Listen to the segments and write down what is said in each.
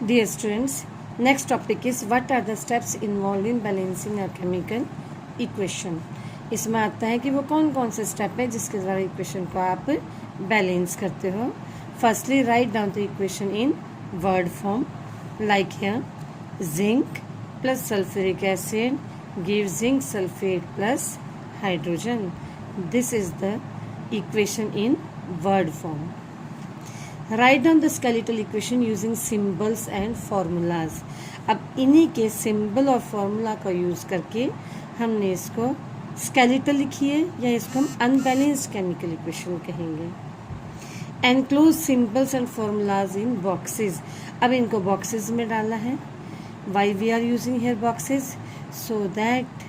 Dear students, next topic is what are the steps involved in balancing a chemical equation. इसमें आता है कि वो कौन कौन से स्टेप है जिसके द्वारा इक्वेशन को आप बैलेंस करते हो. Firstly write down the equation in word form like here zinc plus sulphuric acid give zinc sulphate plus hydrogen. This is the equation in word form. Write down the skeletal equation using symbols and formulas. अब इन्हीं के symbol और formula का use करके हमने इसको skeletal लिखी है या इसको हम अनबैलेंस्ड केमिकल इक्वेशन कहेंगे. Enclose symbols and formulas in boxes. अब इनको बॉक्सेस में डाला है. Why we are using here boxes? So that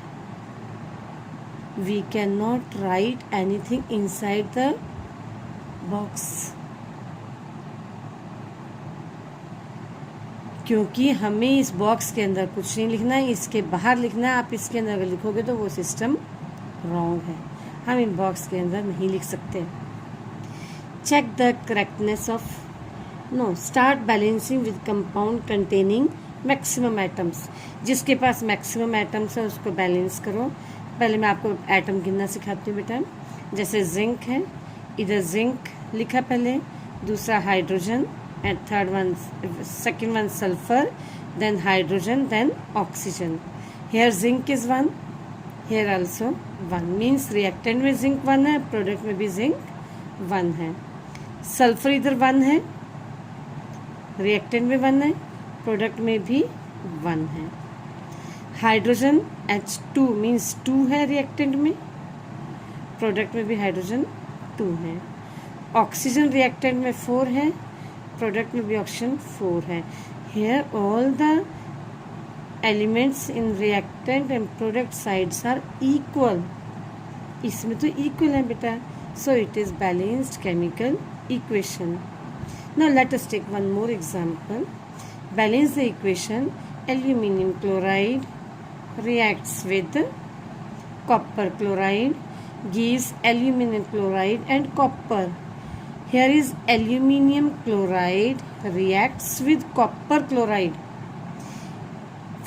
we can not write anything inside the box. क्योंकि हमें इस बॉक्स के अंदर कुछ नहीं लिखना है, इसके बाहर लिखना है. आप इसके अंदर अगर लिखोगे तो वो सिस्टम रॉन्ग है. हम इन बॉक्स के अंदर नहीं लिख सकते. Check the correctness of no start balancing with compound containing maximum atoms. जिसके पास मैक्सिमम एटम्स है उसको बैलेंस करो. पहले मैं आपको एटम गिनना सिखाती हूँ बेटा. जैसे जिंक है, इधर जिंक लिखा पहले, दूसरा hydrogen and third one, second one sulfur, then hydrogen, then oxygen. Here zinc is 1, here also 1, means reactant में zinc 1 है, product में भी zinc 1 है. sulfur इधर 1 है, reactant में 1 है, product में भी 1 है. hydrogen H2 means 2 है reactant में, product में भी hydrogen 2 है. oxygen reactant में 4 है, प्रोडक्ट में भी ऑप्शन 4 है. Here all the elements in reactant and product sides are equal. इसमें तो इक्वल है बेटा. So it is balanced chemical equation. Now let us take one more example. Balance the equation. Aluminium chloride reacts with copper chloride gives aluminium chloride and copper. Here is aluminium chloride reacts with copper chloride.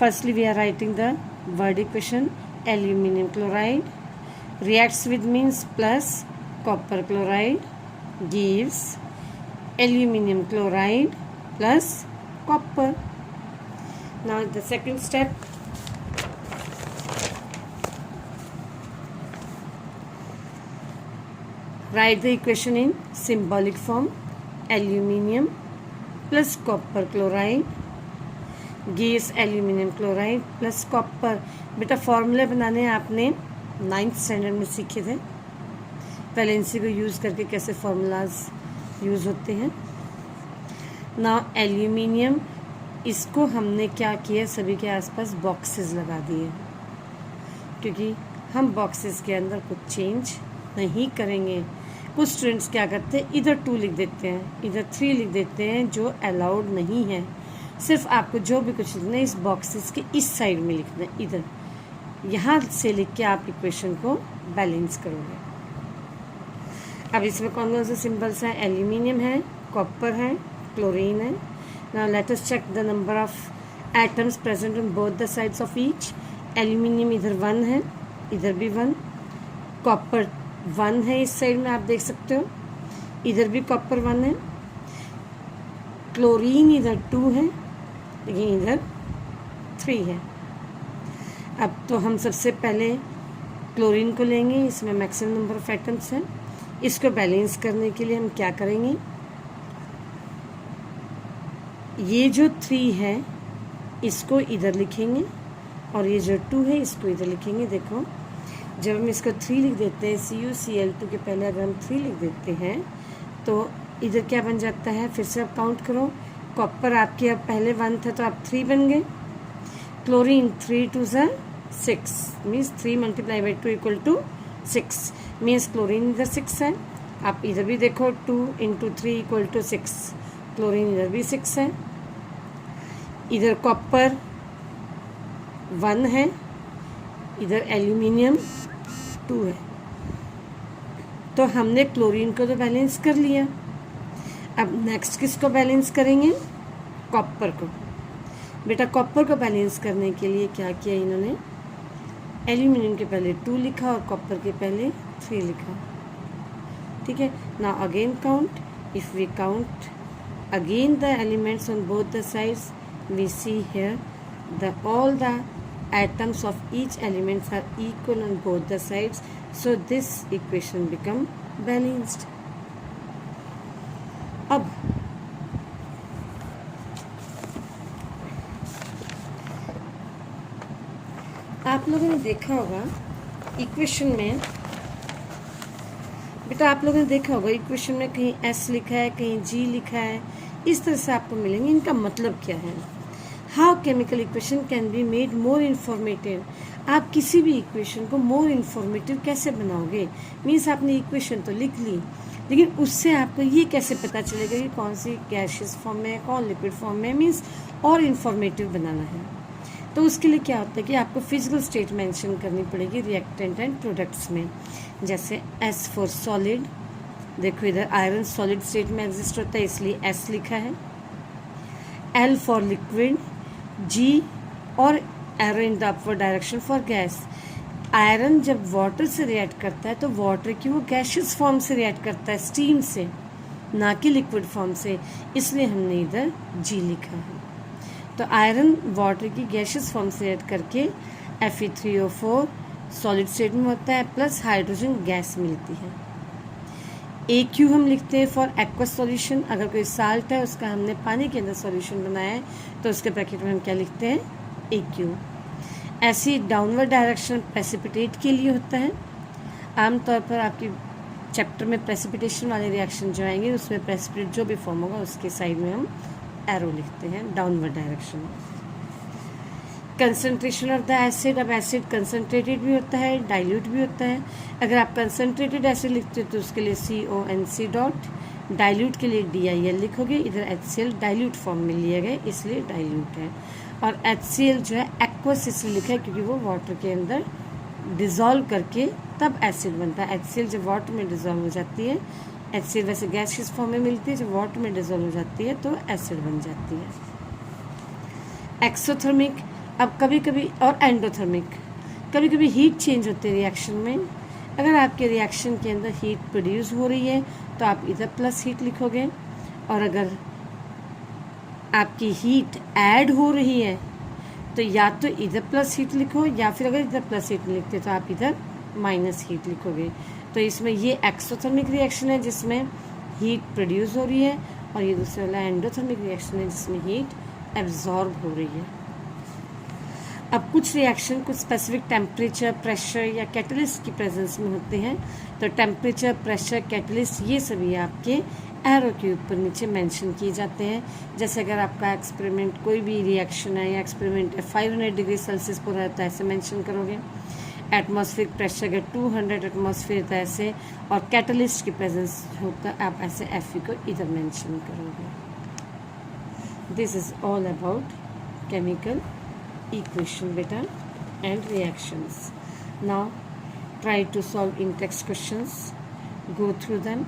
Firstly, we are writing the word equation. Aluminium chloride reacts with means plus copper chloride gives aluminium chloride plus copper. Now the second step. Write the equation in symbolic form. Aluminium plus copper chloride gives aluminium chloride plus copper. बेटा फॉर्मूले बनाने आपने 9th standard में सीखे थे. Valency को use करके कैसे फॉर्मूलाज यूज़ होते हैं. नाउ एल्यूमिनियम, इसको हमने क्या किया, सभी के आसपास बॉक्सेस लगा दिए क्योंकि हम बॉक्सेस के अंदर कुछ चेंज नहीं करेंगे. कुछ स्टूडेंट्स क्या करते हैं, इधर 2 लिख देते हैं, इधर 3 लिख देते हैं, जो अलाउड नहीं है. सिर्फ आपको जो भी कुछ लिखना है इस बॉक्सेस के इस साइड में लिखना है. इधर यहाँ से लिख के आप इक्वेशन को बैलेंस करोगे. अब इसमें कौन कौन से सिंबल्स हैं. एल्यूमिनियम है, कॉपर है, क्लोरीन है. Now let us check the number of atoms present on both the sides of each. Aluminium इधर 1 है, इधर भी 1. कॉपर 1 है, इस साइड में आप देख सकते हो, इधर भी कॉपर 1 है. क्लोरीन इधर 2 है, लेकिन इधर 3 है. अब तो हम सबसे पहले क्लोरीन को लेंगे, इसमें मैक्सिमम नंबर ऑफ एटम्स हैं. इसको बैलेंस करने के लिए हम क्या करेंगे, ये जो 3 है इसको इधर लिखेंगे और ये जो 2 है इसको इधर लिखेंगे. देखो जब हम इसको 3 लिख देते हैं, CuCl2 के पहले अगर हम 3 लिख देते हैं तो इधर क्या बन जाता है, फिर से आप काउंट करो. कॉपर आपके अब पहले 1 था तो आप 3 बन गए. क्लोरीन 3 2 ज़ा 6 मीन्स 3 × 2 = 6 मीन्स क्लोरीन इधर 6 है. आप इधर भी देखो 2 × 3 = 6. क्लोरीन इधर भी 6 है. इधर कॉपर 1 है, इधर एल्यूमिनियम 2 है. तो हमने क्लोरीन को तो बैलेंस कर लिया. अब नेक्स्ट किसको बैलेंस करेंगे, कॉपर को। बेटा कॉपर को बैलेंस करने के लिए क्या किया इन्होंने, एल्यूमिनियम के पहले 2 लिखा और कॉपर के पहले 3 लिखा। ठीक है, now again count, if we count again the elements on both the sides, we see here the all the atoms of each elements are equal on both the sides, so this equation become balanced. अब आप लोगों ने देखा होगा equation में, बेटा आप लोगों ने देखा होगा इक्वेशन में कहीं S लिखा है, कहीं G लिखा है, इस तरह से आपको मिलेंगे। इनका मतलब क्या है, how chemical equation can be made more informative. आप किसी भी इक्वेशन को मोर इन्फॉर्मेटिव कैसे बनाओगे, मीन्स आपने इक्वेशन तो लिख ली, लेकिन उससे आपको ये कैसे पता चलेगा कि कौन सी गैसियस फॉर्म में है, कौन लिक्विड फॉर्म में है, मीन्स और इन्फॉर्मेटिव बनाना है। तो उसके लिए क्या होता है कि आपको फिजिकल स्टेट मेंशन करनी पड़ेगी रिएक्टेंट एंड प्रोडक्ट्स में। जैसे S फॉर सॉलिड, देखो इधर आयरन सॉलिड स्टेट में एग्जिस्ट होता है इसलिए S लिखा है। L फॉर लिक्विड, G और arrow in the upward direction for gas. Iron जब वाटर से रिएक्ट करता है तो वाटर की वो गैसियस फॉर्म से रिएक्ट करता है, स्टीम से, ना कि लिक्विड फॉर्म से, इसलिए हमने इधर G लिखा है। तो आयरन वाटर की गैसियस फॉर्म से रिएक्ट करके Fe3O4 सॉलिड स्टेट में होता है, प्लस हाइड्रोजन गैस मिलती है। AQ हम लिखते हैं फॉर एक्वस सॉल्यूशन, अगर कोई साल्ट है उसका हमने पानी के अंदर सॉल्यूशन बनाया है तो उसके ब्रैकेट में हम क्या लिखते हैं, AQ। ऐसी डाउनवर्ड डायरेक्शन प्रेसिपिटेट के लिए होता है। आमतौर पर आपकी चैप्टर में प्रेसिपिटेशन वाले रिएक्शन जो आएंगे उसमें प्रेसिपिटेट जो भी फॉर्म होगा उसके साइड में हम एरो लिखते हैं, downward direction. Concentration of the acid, अब एसिड कंसंट्रेटेड भी होता है, डाइल्यूट भी होता है। अगर आप कंसंट्रेटेड एसिड लिखते हो तो उसके लिए CONC डॉट, डाइल्यूट के लिए DIL लिखोगे। इधर HCl डाइल्यूट फॉर्म में लिया गया इसलिए डाइल्यूट है, और HCl जो है एक्वस इसलिए लिखा है क्योंकि वो वाटर के अंदर डिज़ोल्व करके तब एसिड बनता है। HCl जब वाटर में डिज़ोल्व हो जाती है, HCl वैसे गैसियस फॉर्म में मिलती है, जब वाटर में डिज़ोल्व हो जाती है तो एसिड बन जाती है। एक्सोथर्मिक, अब कभी कभी, और एंडोथर्मिक, कभी कभी हीट चेंज होती है रिएक्शन में। अगर आपके रिएक्शन के अंदर हीट प्रोड्यूस हो रही है तो आप इधर प्लस हीट लिखोगे, और अगर आपकी हीट ऐड हो रही है तो या तो इधर प्लस हीट लिखो, या फिर अगर इधर प्लस हीट नहीं लिखते तो आप इधर माइनस हीट लिखोगे। तो इसमें ये एक्सोथर्मिक रिएक्शन है जिसमें हीट प्रोड्यूस हो रही है, और ये दूसरा वाला एंडोथर्मिक रिएक्शन है जिसमें हीट एब्जॉर्ब हो रही है। अब कुछ रिएक्शन कुछ स्पेसिफिक टेम्परेचर, प्रेशर या कैटलिस्ट की प्रेजेंस में होते हैं। तो टेम्परेचर, प्रेशर, कैटलिस्ट ये सभी आपके एरो के ऊपर नीचे मेंशन किए जाते हैं। जैसे अगर आपका एक्सपेरिमेंट कोई भी रिएक्शन है या एक्सपेरिमेंट 500 डिग्री सेल्सियस पर है तो ऐसे मेंशन करोगे। एटमॉस्फेरिक प्रेशर अगर 200 एटमॉस्फेयर तो ऐसे, और कैटलिस्ट की प्रेजेंस होता है आप ऐसे Fe को इधर मेंशन करोगे। This is all about chemical equation beta and reactions. Now try to solve in text questions, go through them